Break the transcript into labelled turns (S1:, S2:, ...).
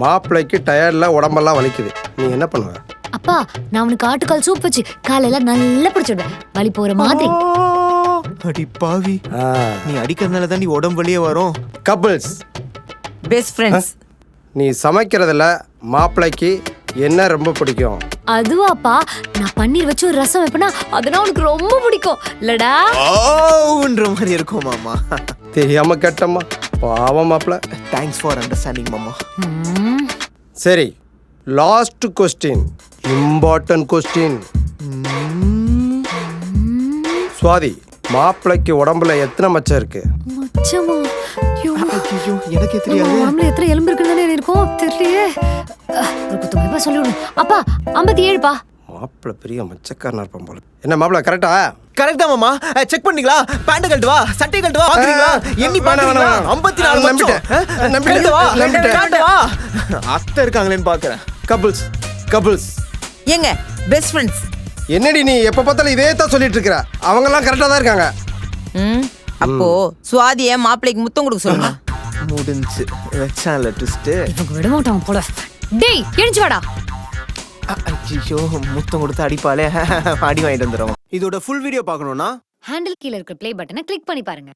S1: மாப்பிள்ளைக்கு டயர்ட்ல உடம்பெல்லாம் வலிக்குது, நீ என்ன பண்ணுவ?
S2: அப்பா நான் அவனுக்கு ஆட்டுக்கால் சூப் வச்சு காலையில நல்லா பிடிச்சிடுவேன், வலி போற மாதிரி.
S3: அடி பாவி, நீ அடிக்கிறதுனால தான் நீ உடம்பு வலியே வரும்.
S1: Couples
S4: best friends.
S1: நீ சமைக்கிறதுல மாப்பிள்ளைக்கு என்ன ரொம்ப பிடிக்கும்?
S2: அதுவாப்பா நான் பன்னீர் வச்சு ஒரு ரசம் வைப்பேனா அதனால உனக்கு ரொம்ப பிடிக்கும் இல்லடா?
S3: ஓன்ற மாதிரி இருக்கும் மாமா.
S1: தெரியாம கேட்டம்மா, பாவம் மாப்பிள்ள.
S3: தேங்க்ஸ் ஃபார் அண்டர்ஸ்டாண்டிங் மாமா.
S1: சரி, last question, important question. Swathi, மாப்பிள்ளைக்கு உடம்புல எத்தனை மச்சம் இருக்கு?
S2: மச்சமா?
S3: ஐயோ, எனக்கே தெரியாது.
S2: உடம்புல எத்தனை எலும்பு இருக்குன்னு இருக்கும் தெரியலையே. ஒரு 10 சொல்லிவிடு. அப்பா 57பா.
S1: மாப்பிள்ளை பெரிய மச்சக்காரனா இருப்பான் போல. என்ன மாப்பிள்ள கரெக்டா?
S3: கரெக்டா மாமா. செக் பண்ணீங்களா? பேண்ட் கழட்டு வா, சட்டை கழட்டு வா, பாக்குறீங்களா? எண்ணி பாக்குறீங்களா? 54 நம்பிட்டேன். அத்தை இருக்காங்களேன்னு பாக்குறேன்.
S1: கபிள்ஸ்
S4: ஏங்க பெஸ்ட் ஃப்ரெண்ட்ஸ்.
S1: என்னடி நீ எப்ப பார்த்தாலும் இதே தான் சொல்லிட்டு இருக்கற? அவங்க எல்லாம் கரெக்டா தான் இருக்காங்க.
S4: அப்போ சுவாதிய மாப்பிளைக்கு முத்தம் கொடுக்க சொல்லுங்க.
S3: முடிஞ்சு வெச்சான்ல ட்விஸ்ட்.
S2: இவங்க விட மாட்டாங்க போல. டேய் எழுந்து வாடா.
S3: ஐயோ, முத்தம் கொடுத்து அடிப்பாளே. அடி வாங்கிட்டு வந்துடுறோம். இதோட ஃபுல் வீடியோ பார்க்கணும்னா
S2: ஹேண்டில் கீழ இருக்க ப்ளே பட்டனை கிளிக் பண்ணி பாருங்க.